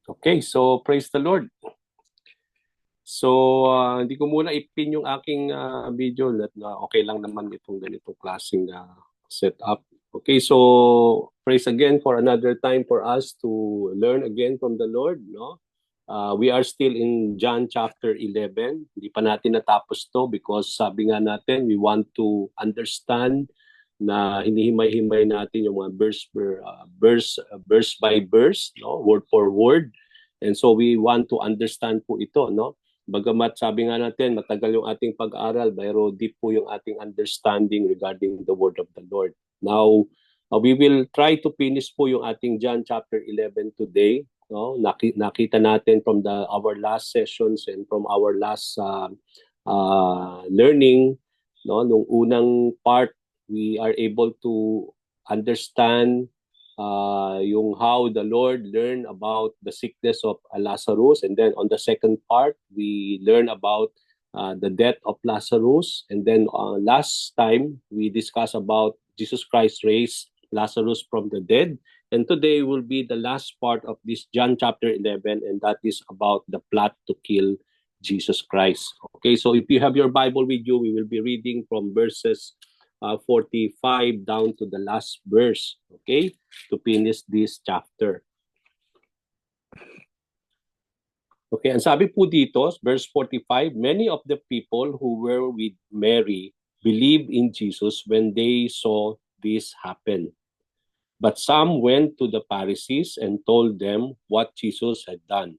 Okay, so praise the Lord. So, hindi ko muna ipin yung aking video na okay lang naman itong ganitong klaseng setup. Okay, so praise again for another time for us to learn again from the Lord, no? We are still in John chapter 11. Hindi pa natin natapos to because sabi nga natin, we want to understand na hinihimay-himay natin yung mga verse by verse, no? Word for word. And so we want to understand po ito, no? Bagamat sabi nga natin, matagal yung ating pag-aaral, pero deep po yung ating understanding regarding the word of the Lord. Now, we will try to finish po yung ating John chapter 11 today. No? Nakita natin from our last sessions and from our last learning, no? Nung unang part, we are able to understand yung how the Lord learned about the sickness of Lazarus. And then on the second part, we learn about the death of Lazarus. And then last time, we discussed about Jesus Christ raised Lazarus from the dead. And today will be the last part of this John chapter 11, and that is about the plot to kill Jesus Christ. Okay, so if you have your Bible with you, we will be reading from verses 45 down to the last verse, okay, to finish this chapter. Okay, and sabi po dito, verse 45, many of the people who were with Mary believed in Jesus when they saw this happen. But some went to the Pharisees and told them what Jesus had done.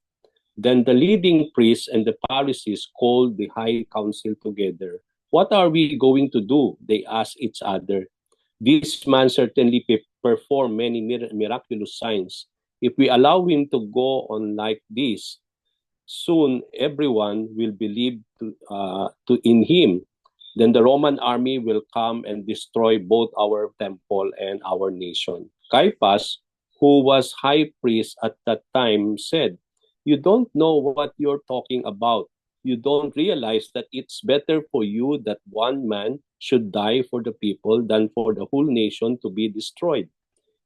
Then the leading priests and the Pharisees called the high council together. What are we going to do? They asked each other. This man certainly performed many miraculous signs. If we allow him to go on like this, soon everyone will believe in him. Then the Roman army will come and destroy both our temple and our nation. Caiaphas, who was high priest at that time, said, "You don't know what you're talking about. You don't realize that it's better for you that one man should die for the people than for the whole nation to be destroyed."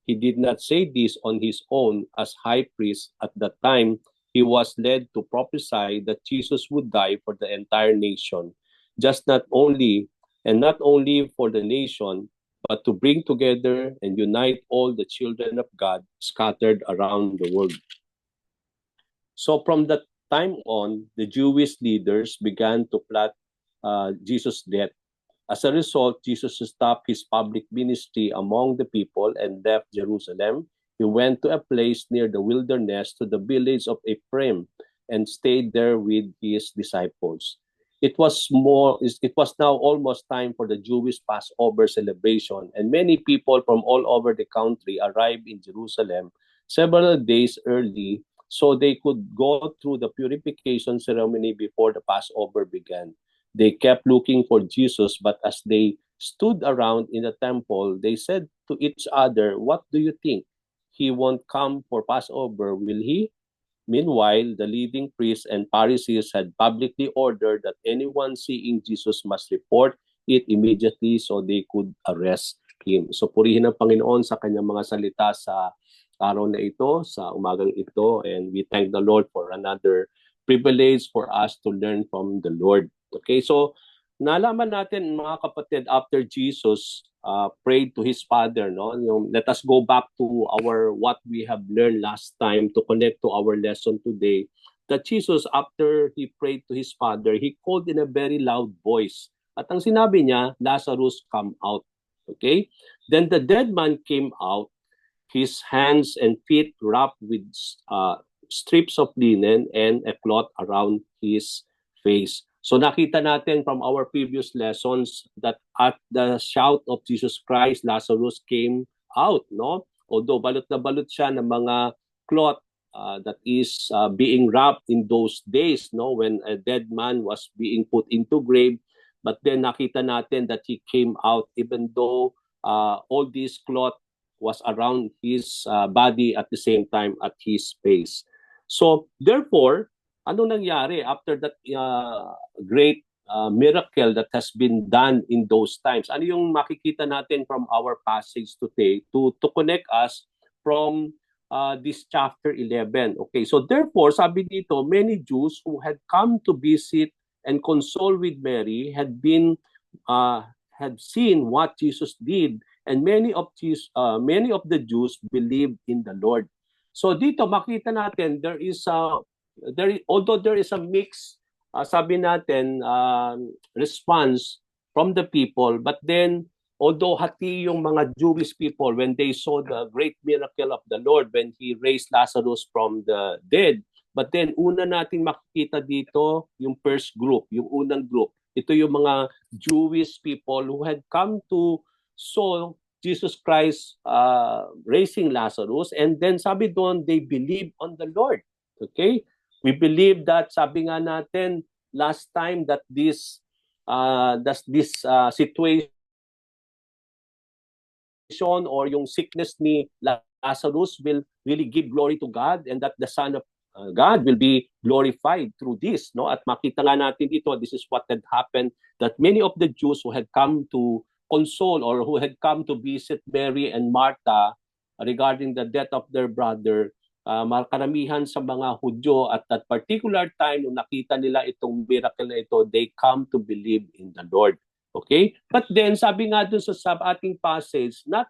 He did not say this on his own as high priest at that time. He was led to prophesy that Jesus would die for the entire nation, just not only for the nation, but to bring together and unite all the children of God scattered around the world. So from that time on, the Jewish leaders began to plot Jesus' death. As a result, Jesus stopped his public ministry among the people and left Jerusalem. He went to a place near the wilderness to the village of Ephraim and stayed there with his disciples. It was now almost time for the Jewish Passover celebration, and many people from all over the country arrived in Jerusalem several days early so they could go through the purification ceremony before the Passover began. They kept looking for Jesus, but as they stood around in the temple, they said to each other, "What do you think? He won't come for Passover, will he?" Meanwhile, the leading priests and Pharisees had publicly ordered that anyone seeing Jesus must report it immediately so they could arrest him. So purihin ang Panginoon sa kanyang mga salita sa araw na ito, sa umagang ito, and we thank the Lord for another privilege for us to learn from the Lord. Okay, so nalaman natin mga kapatid, after Jesus prayed to his Father, no? Let us go back to what we have learned last time to connect to our lesson today. That Jesus, after he prayed to his Father, he called in a very loud voice. At ang sinabi niya, "Lazarus, come out." Okay? Then the dead man came out, his hands and feet wrapped with strips of linen and a cloth around his face. So nakita natin from our previous lessons that at the shout of Jesus Christ, Lazarus came out, no? Although balot na balot siya ng mga cloth that is being wrapped in those days, no? When a dead man was being put into grave. But then nakita natin that he came out even though all these cloth was around his body at the same time at his face. So therefore, ano nangyari after that great miracle that has been done in those times? Ano yung makikita natin from our passage today to connect us from this chapter 11. Okay, so therefore, sabi dito, many Jews who had come to visit and console with Mary had seen what Jesus did, and many of the Jews believed in the Lord. So dito makita natin although there is a mix, sabi natin, response from the people, but then although hati yung mga Jewish people when they saw the great miracle of the Lord when He raised Lazarus from the dead. But then una natin makikita dito yung first group, yung unang group. Ito yung mga Jewish people who had come to saw Jesus Christ raising Lazarus, and then sabi doon, they believe on the Lord. Okay? We believe that, sabi nga natin last time, that this situation or yung sickness ni Lazarus will really give glory to God, and that the Son of God will be glorified through this, no? At makita nga natin dito, this is what had happened, that many of the Jews who had come to console or who had come to visit Mary and Martha regarding the death of their brother, karamihan sa mga Hudyo at that particular time nung nakita nila itong miracle na ito, they come to believe in the Lord. Okay? But then, sabi nga dun sa ating passage, not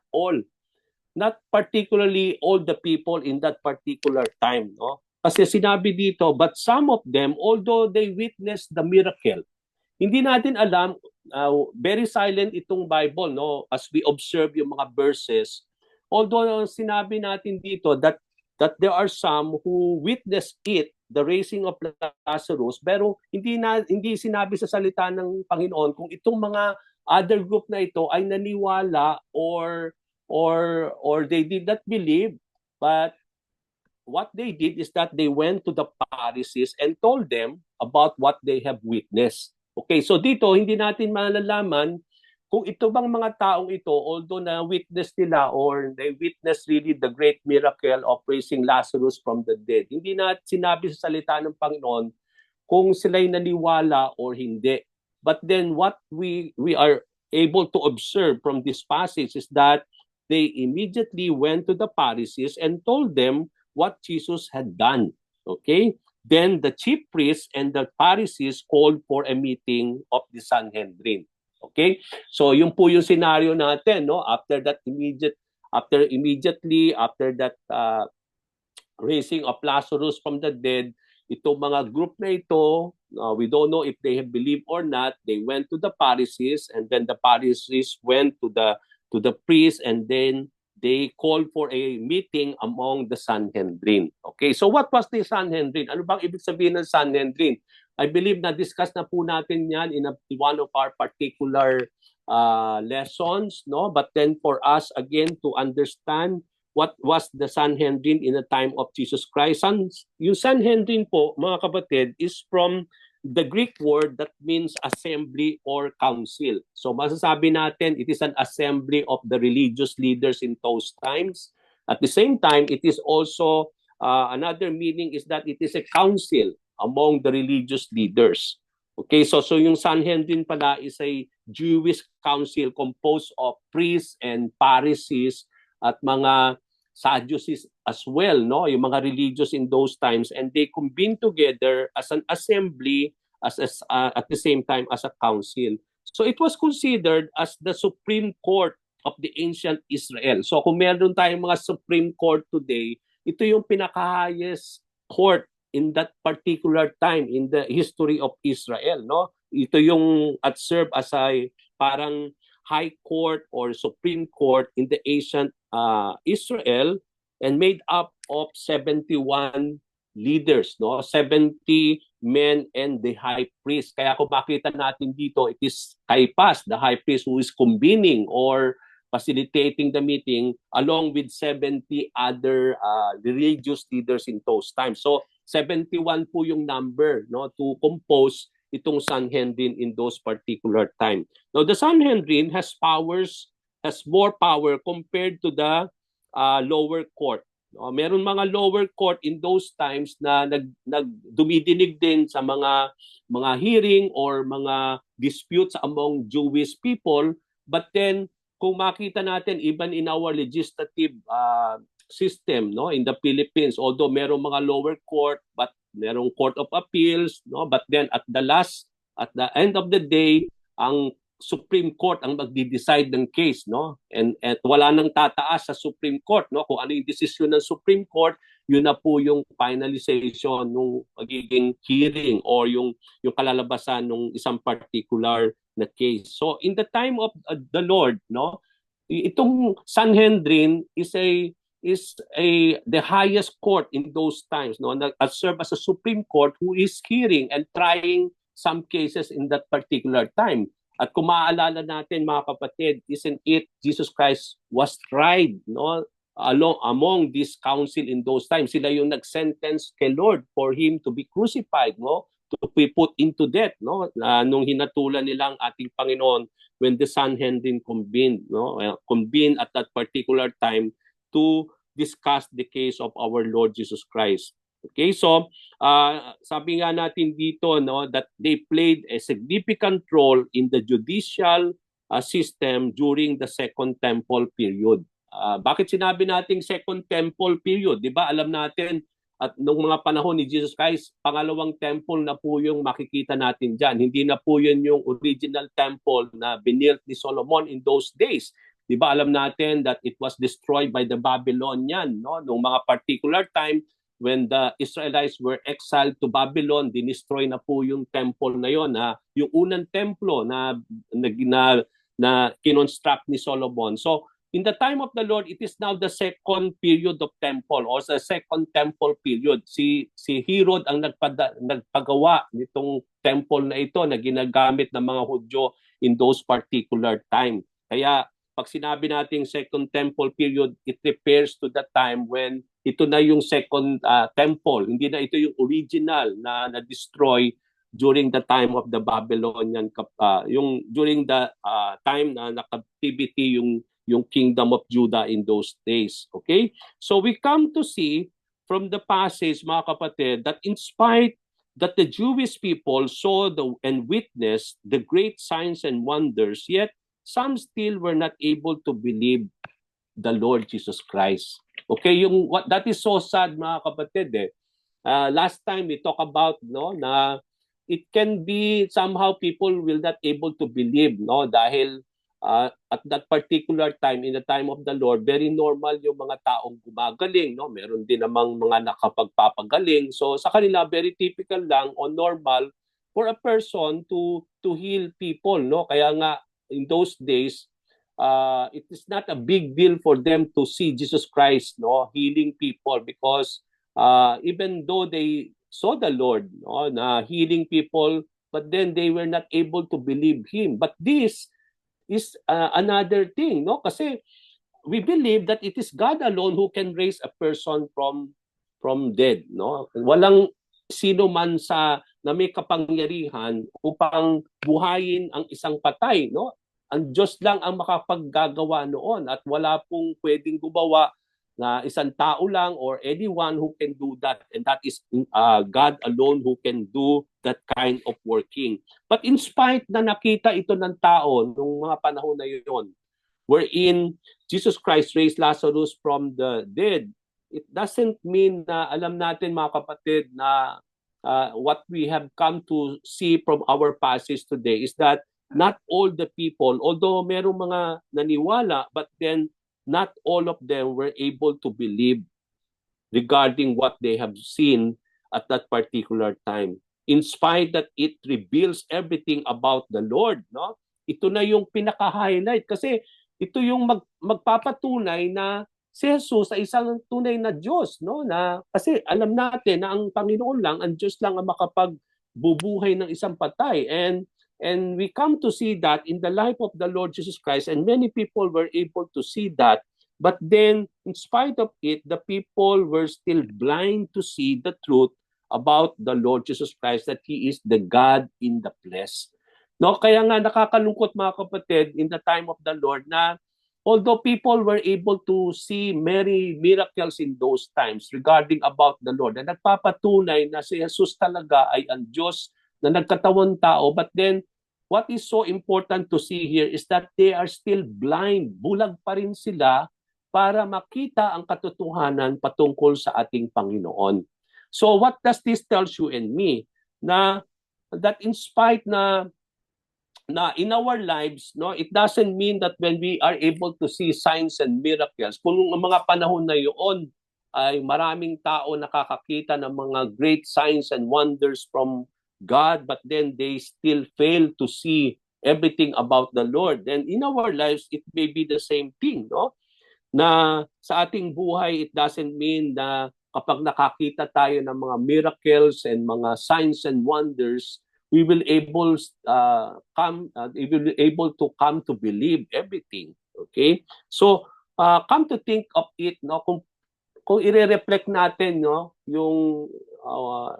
particularly all the people in that particular time, no? Kasi sinabi dito, but some of them, although they witnessed the miracle, hindi natin alam, very silent itong Bible, no? As we observe yung mga verses, although sinabi natin dito that there are some who witnessed it, the raising of Lazarus, pero hindi sinabi sa salita ng Panginoon kung itong mga other group na ito ay naniwala or they did not believe. But what they did is that they went to the Pharisees and told them about what they have witnessed. Okay, so dito hindi natin malalaman kung ito bang mga taong ito, although na witness nila or they witness really the great miracle of raising Lazarus from the dead, hindi na sinabi sa salita ng Panginoon kung sila'y naniwala or hindi. But then what we are able to observe from this passage is that they immediately went to the Pharisees and told them what Jesus had done. Okay? Then the chief priests and the Pharisees called for a meeting of the Sanhedrin. Okay? So yung po yung scenario natin, no? After that raising of Lazarus from the dead, itong mga group na ito, we don't know if they have believed or not. They went to the Pharisees, and then the Pharisees went to the priests, and then they called for a meeting among the Sanhedrin. Okay, so what was the Sanhedrin? Ano bang ibig sabihin ng Sanhedrin? I believe na-discuss na po natin yan in one of our particular lessons, no? But then for us, again, to understand what was the Sanhedrin in the time of Jesus Christ. Yung Sanhedrin po, mga kapatid, is from the Greek word that means assembly or council. So masasabi natin, it is an assembly of the religious leaders in those times. At the same time, it is also, another meaning is that it is a council among the religious leaders. Okay, so yung Sanhedrin pala is a Jewish council composed of priests and Pharisees at mga Sadducees as well, no? Yung mga religious in those times, and they convened together as an assembly, at the same time as a council. So it was considered as the Supreme Court of the ancient Israel. So kung meron tayong mga Supreme Court today, ito yung pinaka-highest court in that particular time in the history of Israel, no? Ito yung serve as a parang high court or Supreme Court in the ancient Israel, and made up of 71 leaders, no? 70 men and the high priest. Kaya kung makita natin dito, it is Caiaphas, the high priest, who is convening or facilitating the meeting along with 70 other religious leaders in those times. So 71 po yung number, no, to compose itong Sanhedrin in those particular time. Now the Sanhedrin has more power compared to the lower court. Meron mga lower court in those times na dumidinig din sa mga hearing or mga disputes among Jewish people. But then, kung makita natin, even in our legislative system, no, in the Philippines. Although merong mga lower court, but merong court of appeals, no, but then at the end of the day, ang Supreme Court ang magdi-decide ng case, no, and wala nang tataas sa Supreme Court, no, kung ano yung desisyon ng Supreme Court, yun na po yung finalization ng magiging hearing or yung kalalabasan ng isang particular na case. So in the time of the Lord, no, itong Sanhedrin is the highest court in those times, no, that serve as a Supreme Court who is hearing and trying some cases in that particular time. At kung maaalala natin, mga kapatid, isn't it Jesus Christ was tried, no, among this council in those times. Sila yung nag-sentence kay Lord for him to be crucified, no, to be put into death, no, nung hinatulan nilang ating Panginoon when the Sanhedrin convened, no, convened at that particular time to discuss the case of our Lord Jesus Christ. Okay, so sabi nga natin dito, no, that they played a significant role in the judicial system during the Second Temple period. Bakit sinabi nating Second Temple period? 'Di ba? Alam natin at nung mga panahon ni Jesus Christ, pangalawang temple na po yung makikita natin diyan. Hindi na po 'yun yung original temple na binilt ni Solomon in those days. 'Di ba? Alam natin that it was destroyed by the Babylonian, no, nung mga particular time when the Israelites were exiled to Babylon, dinestroy na po yung temple na yon, yung unang templo na kinonstruct ni Solomon. So, in the time of the Lord, it is now the second period of temple or the second temple period. Si Herod ang nagpagawa nitong temple na ito na ginagamit ng mga Hudyo in those particular time. Kaya pag sinabi nating second temple period, it refers to the time when ito na yung second temple. Hindi na ito yung original na na-destroy during the time of the Babylonian, during the time na captivity yung kingdom of Judah in those days. Okay? So we come to see from the passage, mga kapatid, that in spite that the Jewish people saw and witnessed the great signs and wonders, yet some still were not able to believe the Lord Jesus Christ. Okay, that is so sad, mga kapatid. Last time we talk about, no, na it can be somehow people will not able to believe, no, dahil at that particular time, in the time of the Lord, very normal yung mga taong gumagaling, no, meron din namang mga nakapagpapagaling. So sa kanila very typical lang o normal for a person to heal people, no. Kaya nga in those days, it is not a big deal for them to see Jesus Christ, no, healing people, because even though they saw the Lord, no, na healing people, but then they were not able to believe him. But this is another thing, no, kasi we believe that it is God alone who can raise a person from dead, no. Walang sino man na may kapangyarihan upang buhayin ang isang patay, no. Ang Diyos lang ang makapaggagawa noon at wala pong pwedeng gumawa na isang tao lang or anyone who can do that. And that is God alone who can do that kind of working. But in spite na nakita ito ng tao nung mga panahon na yun, wherein Jesus Christ raised Lazarus from the dead, it doesn't mean na alam natin, mga kapatid, na what we have come to see from our passage today is that not all the people, although merong mga naniwala, but then not all of them were able to believe regarding what they have seen at that particular time. In spite that it reveals everything about the Lord, no? Ito na yung pinaka-highlight kasi ito yung magpapatunay na si Jesus ay isang tunay na Diyos, no? Na kasi alam natin na ang Panginoon lang, ang Diyos lang ang makapagbubuhay ng isang patay. And we come to see that in the life of the Lord Jesus Christ, and many people were able to see that. But then, in spite of it, the people were still blind to see the truth about the Lord Jesus Christ, that He is the God in the flesh. No, kaya nga nakakalungkot, mga kapatid, in the time of the Lord na although people were able to see many miracles in those times regarding about the Lord, na nagpapatunay na si Jesus talaga ay ang Diyos na nagkatawang tao, but then what is so important to see here is that they are still blind. Bulag pa rin sila para makita ang katotohanan patungkol sa ating Panginoon. So what does this tell you and me? Na that in spite na in our lives, no, it doesn't mean that when we are able to see signs and miracles, kung ang mga panahon na yun ay maraming tao nakakakita ng mga great signs and wonders from God, but then they still fail to see everything about the Lord. Then in our lives, it may be the same thing, no? Na sa ating buhay, it doesn't mean na kapag nakakita tayo ng mga miracles and mga signs and wonders, we will able to come to believe everything. Okay? So come to think of it, no, kung ire-reflect natin, no, yung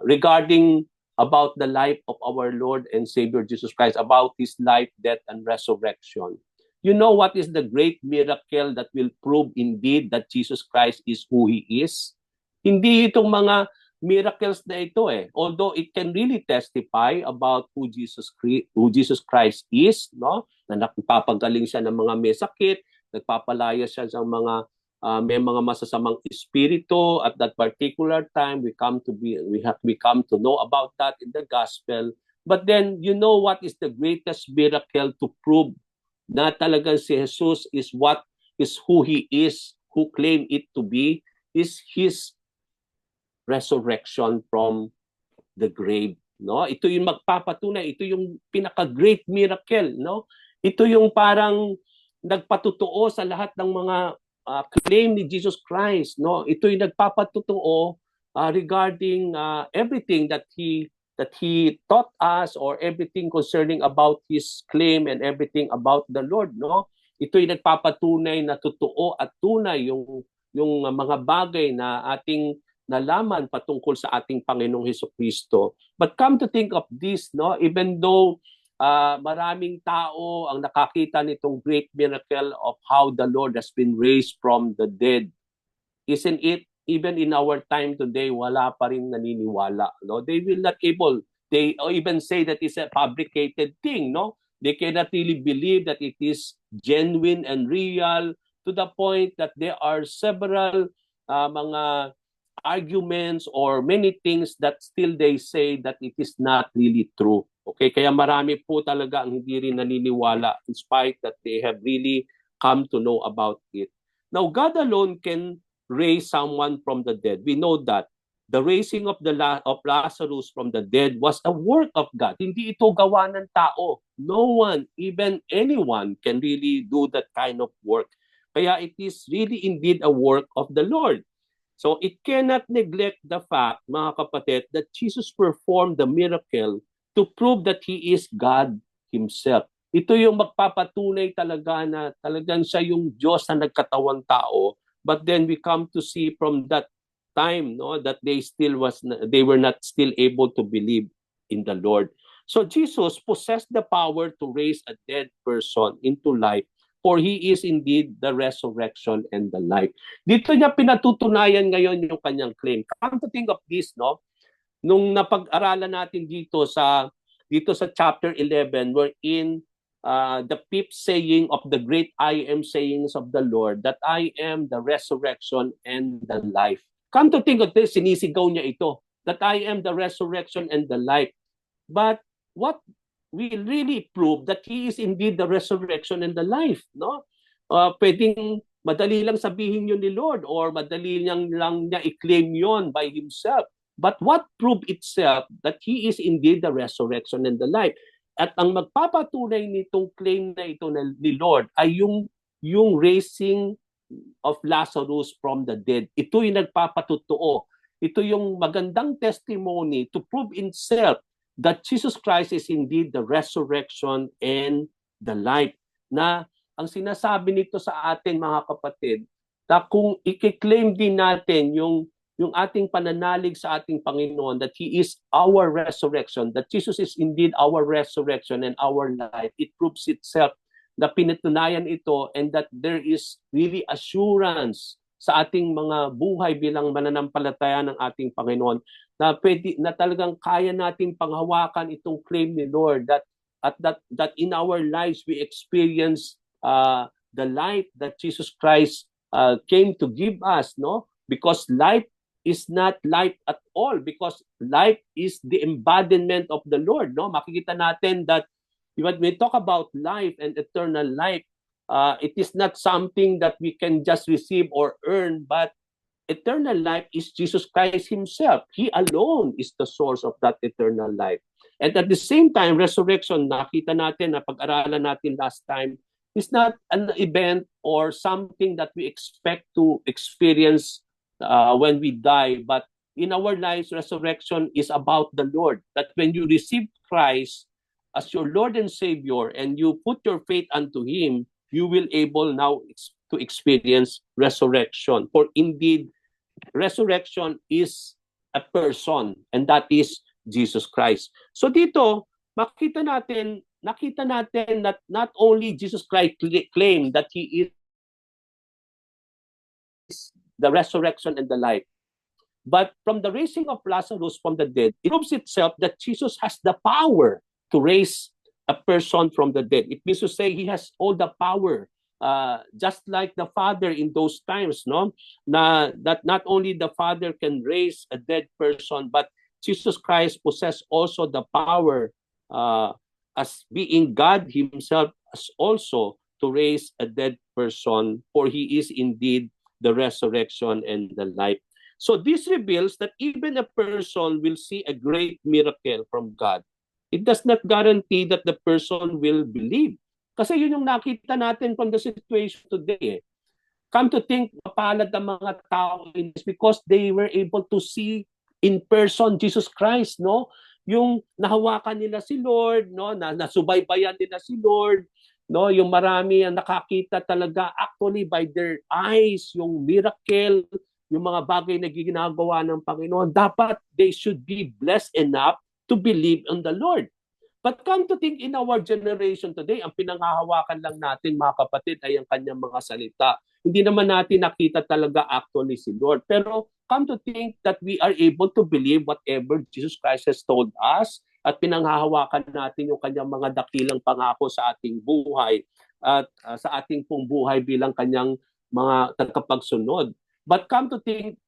regarding about the life of our Lord and Savior Jesus Christ, about his life, death, and resurrection. You know what is the great miracle that will prove indeed that Jesus Christ is who he is? Hindi itong mga miracles na ito eh. Although it can really testify about who Jesus Christ is, no? Na nagpapagaling siya ng mga may sakit, nagpapalaya siya sa mga may mga masasamang espiritu at that particular time. We come to know about that in the gospel. But then you know what is the greatest miracle to prove na talagang si Jesus is who he is, who claim it to be, is his resurrection from the grave, no? Ito yung magpapatunay, ito yung pinaka-great miracle, no? Ito yung parang nagpatutuo sa lahat ng mga claim ni Jesus Christ, no? Ito yung nagpapatutuo regarding everything that he taught us, or everything concerning about his claim and everything about the Lord, no? Ito yung nagpapatunay na totoo at tunay yung mga bagay na ating nalaman patungkol sa ating Panginoong Hesukristo. But come to think of this, no, even though maraming tao ang nakakita nitong great miracle of how the Lord has been raised from the dead, isn't it even in our time today, wala pa rin naniniwala, no? They will not able, they even say that it's a fabricated thing, no? They cannot really believe that it is genuine and real, to the point that there are several mga arguments or many things that still they say that it is not really true. Okay, kaya marami po talaga ang hindi rin naniniwala in spite that they have really come to know about it. Now, God alone can raise someone from the dead. We know that the raising of Lazarus from the dead was a work of God. Hindi ito gawa ng tao. No one, even anyone, can really do that kind of work. Kaya it is really indeed a work of the Lord. So it cannot neglect the fact, mga kapatid, that Jesus performed the miracle to prove that he is God himself. Ito yung magpapatunay talaga na talagang siya yung Diyos na nagkatawang tao. But then we come to see from that time, no, that they were not still able to believe in the Lord. So Jesus possessed the power to raise a dead person into life, for he is indeed the resurrection and the life. Dito niya pinatutunayan ngayon yung kanyang claim. Come to think of this, no? Nung napag-aralan natin dito sa chapter 11, wherein the fifth saying of the great I am sayings of the Lord, that I am the resurrection and the life. Come to think of this, sinisigaw niya ito, that I am the resurrection and the life. But what will really prove that he is indeed the resurrection and the life, no? Pwedeng madali lang sabihin yun ni Lord, or madali lang niya i-claim yun by himself. But what proved itself that he is indeed the resurrection and the life? At ang magpapatunay nitong claim na ito ni Lord ay yung raising of Lazarus from the dead. Ito yung nagpapatutuo. Ito yung magandang testimony to prove itself that Jesus Christ is indeed the resurrection and the life. Na ang sinasabi nito sa atin, mga kapatid, na kung i-claim din natin yung ating pananalig sa ating Panginoon, that He is our resurrection, that Jesus is indeed our resurrection and our life, it proves itself na pinatunayan ito, and that there is really assurance sa ating mga buhay bilang mananampalataya ng ating Panginoon, na talagang kaya natin panghawakan itong claim ni Lord, that in our lives we experience the life that Jesus Christ came to give us, no? Because life is not life at all, because life is the embodiment of the Lord, no? Makikita natin that when we talk about life and eternal life, it is not something that we can just receive or earn, but eternal life is Jesus Christ himself. He alone is the source of that eternal life. And at the same time, resurrection, nakita natin, na pag-aralan natin last time, is not an event or something that we expect to experience when we die. But in our lives, resurrection is about the Lord. That when you receive Christ as your Lord and Savior and you put your faith unto Him, you will able now to experience resurrection. For indeed, resurrection is a person, and that is Jesus Christ. So dito, nakita natin that not only Jesus Christ claimed that He is the resurrection and the life, but from the raising of Lazarus from the dead, it proves itself that Jesus has the power to raise a person from the dead. It means to say He has all the power. Just like the Father in those times, no? That not only the Father can raise a dead person, but Jesus Christ possesses also the power as being God Himself as also to raise a dead person, for He is indeed the resurrection and the life. So this reveals that even a person will see a great miracle from God. It does not guarantee that the person will believe. Kasi yun yung nakita natin from the situation today. Come to think, mapalad ang mga tao in this because they were able to see in person Jesus Christ, no? Yung nahawakan nila si Lord, no? Nasubaybayan nila si Lord, no? Yung marami ang nakakita talaga actually by their eyes, yung miracle, yung mga bagay na ginagawa ng Panginoon. Dapat they should be blessed enough to believe on the Lord. But come to think, in our generation today, ang pinanghahawakan lang natin, mga kapatid, ay ang kanyang mga salita. Hindi naman natin nakita talaga actually si Lord. Pero come to think that we are able to believe whatever Jesus Christ has told us, at pinanghahawakan natin yung kanyang mga dakilang pangako sa ating buhay at sa ating pong buhay bilang kanyang mga tagapagsunod. But come to think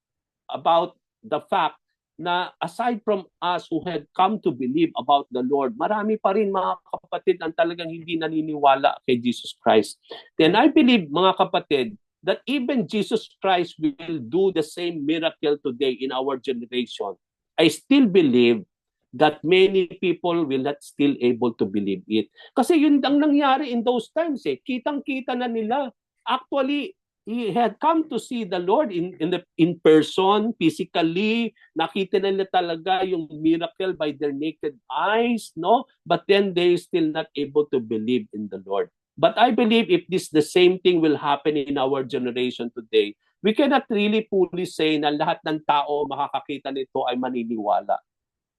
about the fact na aside from us who had come to believe about the Lord, marami pa rin mga kapatid ang talagang hindi naniniwala kay Jesus Christ. Then I believe, mga kapatid, that even Jesus Christ will do the same miracle today in our generation. I still believe that many people will not still able to believe it. Kasi yun ang nangyari in those times eh. Kitang-kita na nila. Actually, he had come to see the Lord in person, physically. Nakita nila talaga yung miracle by their naked eyes, no? But then they still not able to believe in the Lord. But I believe if the same thing will happen in our generation today, we cannot really fully say na lahat ng tao makakakita nito ay maniniwala.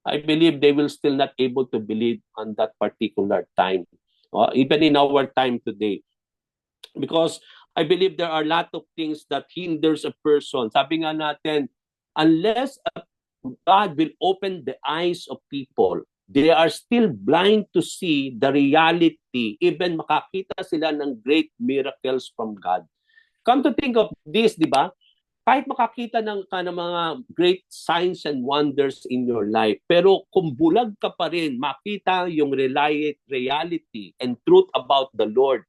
I believe they will still not able to believe on that particular time, even in our time today. Because I believe there are a lot of things that hinders a person. Sabi nga natin, unless God will open the eyes of people, they are still blind to see the reality, even makakita sila ng great miracles from God. Come to think of this, di ba? Kahit makakita ng mga great signs and wonders in your life, pero kung bulag ka pa rin, makita yung reality and truth about the Lord,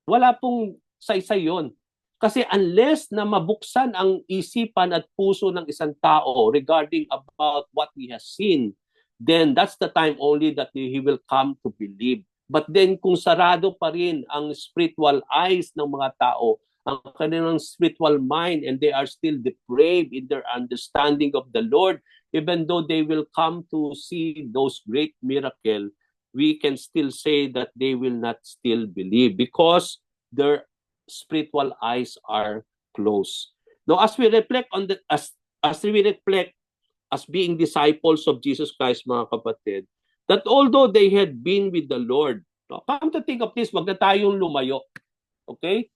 wala pong saysay yun. Kasi unless na mabuksan ang isipan at puso ng isang tao regarding about what he has seen, then that's the time only that he will come to believe. But then kung sarado pa rin ang spiritual eyes ng mga tao, ang kanilang spiritual mind, and they are still depraved in their understanding of the Lord, even though they will come to see those great miracles, we can still say that they will not still believe because their spiritual eyes are closed. Now, as we reflect on as we reflect as being disciples of Jesus Christ, mga kapatid, that although they had been with the Lord, come to think of this, wag na tayong lumayo. Okay?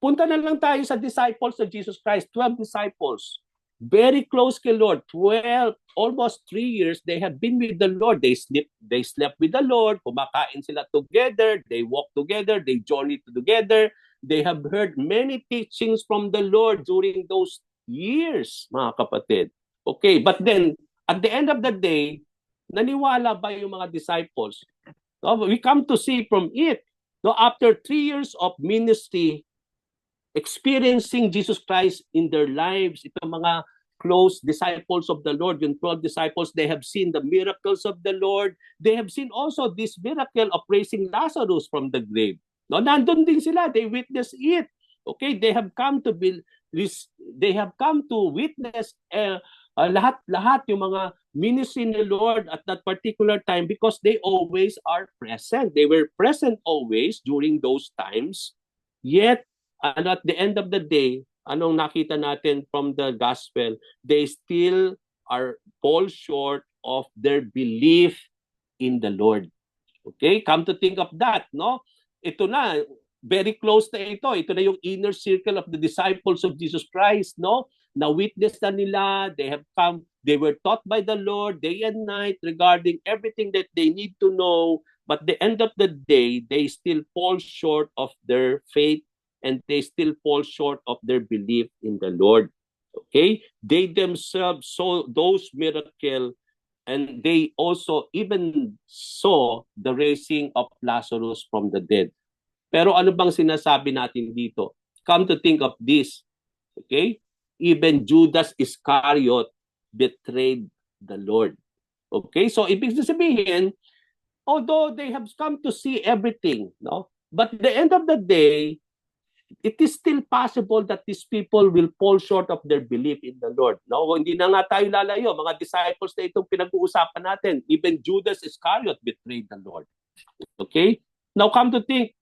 Punta na lang tayo sa disciples of Jesus Christ, 12 disciples. Very close kay Lord. 12, almost 3 years, they have been with the Lord. They slept with the Lord. Kumakain sila together. They walk together. They journey together. They have heard many teachings from the Lord during those years, mga kapatid. Okay, but then, at the end of the day, naniwala ba yung mga disciples? No, we come to see from it, no, after 3 years of ministry, experiencing Jesus Christ in their lives, itong mga close disciples of the Lord, yung 12 disciples, they have seen the miracles of the Lord. They have seen also this miracle of raising Lazarus from the grave. No, nandun din sila. They witness it. Okay, they have come to be they have come to witness lahat yung mga ministry ni Lord at that particular time because they always are present. They were present always during those times. Yet, and at the end of the day, anong nakita natin from the gospel? They still fall short of their belief in the Lord. Okay? Come to think of that, no? Ito na, very close na ito. Ito na yung inner circle of the disciples of Jesus Christ, no? Na-witness na nila, they were taught by the Lord day and night regarding everything that they need to know. But at the end of the day, they still fall short of their faith and they still fall short of their belief in the Lord. Okay? They themselves saw those miracles and they also even saw the raising of Lazarus from the dead. Pero ano bang sinasabi natin dito? Come to think of this, okay? Even Judas Iscariot betrayed the Lord. Okay? So ibig sabihin, although they have come to see everything, no? But at the end of the day, it is still possible that these people will fall short of their belief in the Lord. No, hindi na nga tayo lalayo. Mga disciples na itong pinag-uusapan natin. Even Judas Iscariot betrayed the Lord. Okay? Now come to think,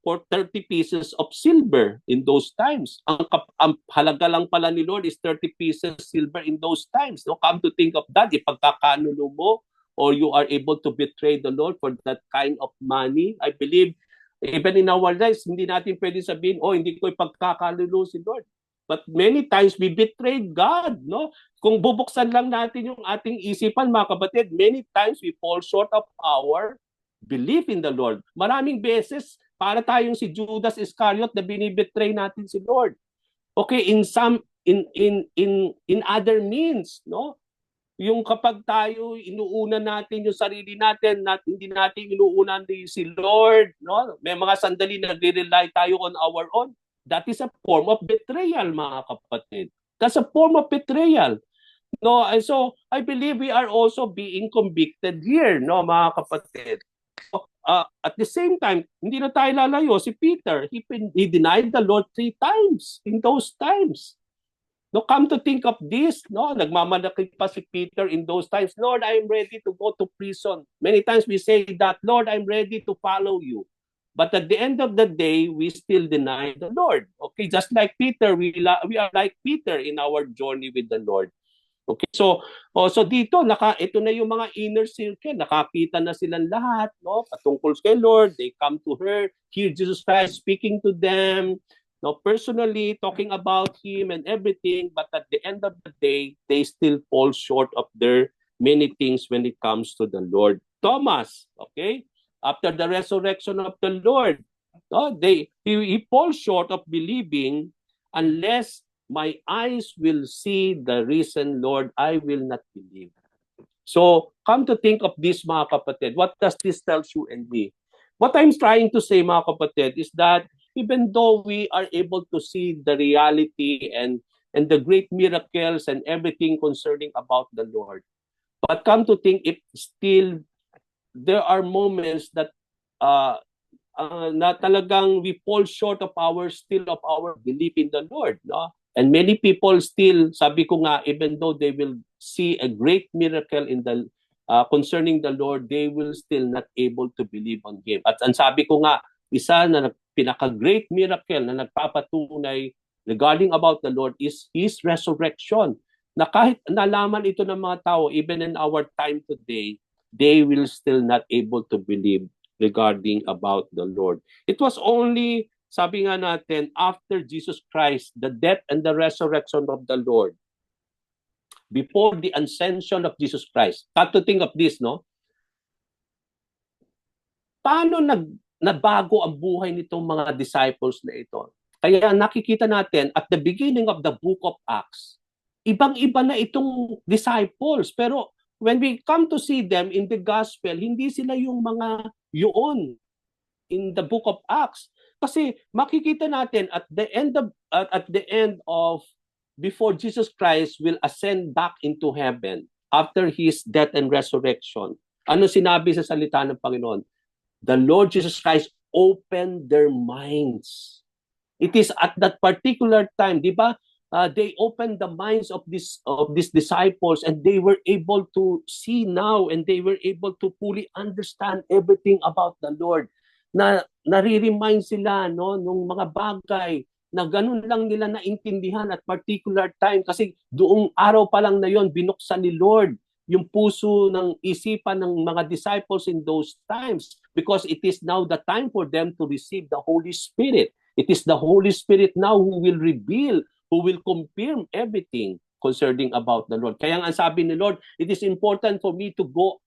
for 30 pieces of silver in those times. Ang halaga lang pala ni Lord is 30 pieces silver in those times. No? Come to think of that, ipagkakanulo mo or you are able to betray the Lord for that kind of money, I believe even in our lives, hindi natin pwede sabihin, hindi ko ipagkakalulo si Lord. But many times, we betrayed God, no? Kung bubuksan lang natin yung ating isipan, mga kapatid, many times we fall short of our belief in the Lord. Maraming beses, para tayong si Judas Iscariot na binibetray natin si Lord. Okay, in other means, no? Yung kapag tayo inuuna natin yung sarili natin, hindi natin inuuna si Lord, no? May mga sandali na nagre-rely tayo on our own. That is a form of betrayal, mga kapatid. That's a form of betrayal. No, and so I believe we are also being convicted here, no, mga kapatid. At the same time, hindi na tayo lalayo. Si Peter, he denied the Lord 3 times in those times. No, come to think of this, no, nagmamalaki pa si Peter in those times. Lord, I am ready to go to prison. Many times we say that, Lord, I'm ready to follow you. But at the end of the day, we still deny the Lord. Okay, just like Peter, we are like Peter in our journey with the Lord. Okay, so dito, ito na yung mga inner circle. Nakakita na silang lahat, no, patungkol kay Lord. They come to hear Jesus Christ speaking to them, no, personally talking about him and everything, but at the end of the day, they still fall short of their many things when it comes to the Lord. Thomas, okay, after the resurrection of the Lord, no, he falls short of believing, unless my eyes will see the risen Lord, I will not believe. So come to think of this, mga kapatid, what does this tell you and me? What I'm trying to say, mga kapatid, is that even though we are able to see the reality and the great miracles and everything concerning about the Lord, but come to think, it still, there are moments that na talagang we fall short of our belief in the Lord, no? And many people still, sabi ko nga, even though they will see a great miracle in the concerning the Lord, they will still not able to believe on Him. At ang sabi ko nga, isa na pinaka-great miracle na nagpapatunay regarding about the Lord is His resurrection. Na kahit nalaman ito ng mga tao, even in our time today, they will still not able to believe regarding about the Lord. It was only, sabi nga natin, after Jesus Christ, the death and the resurrection of the Lord, before the ascension of Jesus Christ. Got to think of this, no? Paano nabago ang buhay nitong mga disciples na ito. Kaya nakikita natin at the beginning of the book of Acts, ibang-iba na itong disciples. Pero when we come to see them in the gospel, hindi sila yung mga yun in the book of Acts. Kasi makikita natin at the end of before Jesus Christ will ascend back into heaven after his death and resurrection. Ano sinabi sa salita ng Panginoon? The Lord Jesus Christ opened their minds. It is at that particular time, di ba? They opened the minds of these disciples, and they were able to see now, and they were able to fully understand everything about the Lord. Na nare-remind sila nung mga bagay na ganun lang nila naintindihan at particular time, kasi doong araw pa lang na yon binuksan ni Lord yung puso ng isipan ng mga disciples in those times, because it is now the time for them to receive the Holy Spirit. It is the Holy Spirit now who will reveal, who will confirm everything concerning about the Lord. Kaya nga sabi ni Lord, it is important for me to go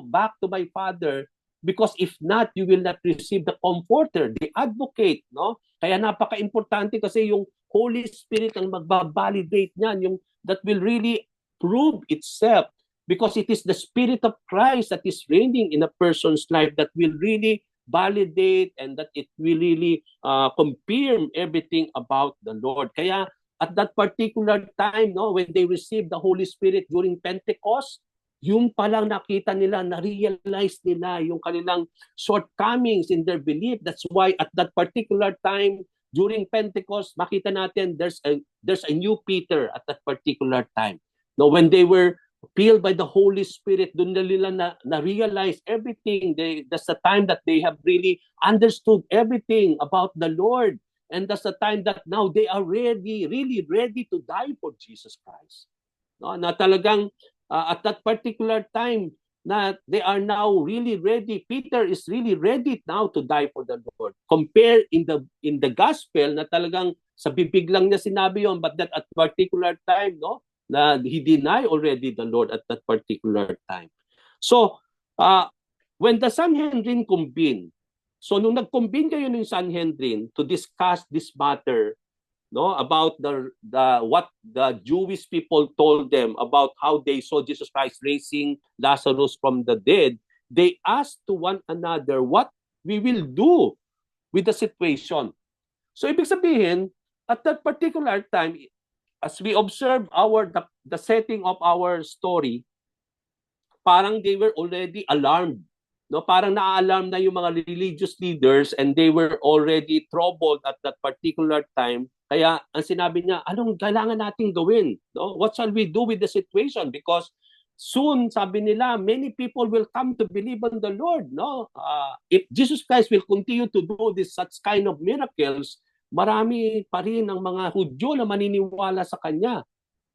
back to my Father, because if not, you will not receive the Comforter, the Advocate, no? Kaya napaka-importante, kasi yung Holy Spirit ang magbabalidate niyan, yung that will really prove itself, because it is the Spirit of Christ that is reigning in a person's life that will really validate, and that it will really confirm everything about the Lord. Kaya at that particular time, no, when they received the Holy Spirit during Pentecost, yung palang nakita nila, na-realize nila yung kanilang shortcomings in their belief. That's why at that particular time, during Pentecost, makita natin there's a new Peter at that particular time. No, when they were filled by the Holy Spirit, doon nila na-realize everything. That's the time that they have really understood everything about the Lord. And that's the time that now they are ready, really ready to die for Jesus Christ. No, na talagang at that particular time, na they are now really ready. Peter is really ready now to die for the Lord. Compare in the gospel na talagang sa bibig lang niya sinabi yon, but that at particular time, no, na he denied already the Lord at that particular time. So, when the Sanhedrin convened, so nung nag-convene kayo ng Sanhedrin to discuss this matter, no, about the what the Jewish people told them about how they saw Jesus Christ raising Lazarus from the dead, they asked to one another what we will do with the situation. So ibig sabihin, at that particular time, as we observe the setting of our story, parang they were already alarmed. No, parang na-alarm na yung mga religious leaders, and they were already troubled at that particular time. Kaya ang sinabi niya, anong kailangan nating gawin? No? What shall we do with the situation? Because soon, sabi nila, many people will come to believe on the Lord. No, if Jesus Christ will continue to do such kind of miracles, marami pa rin ang mga Hudyo na maniniwala sa kanya.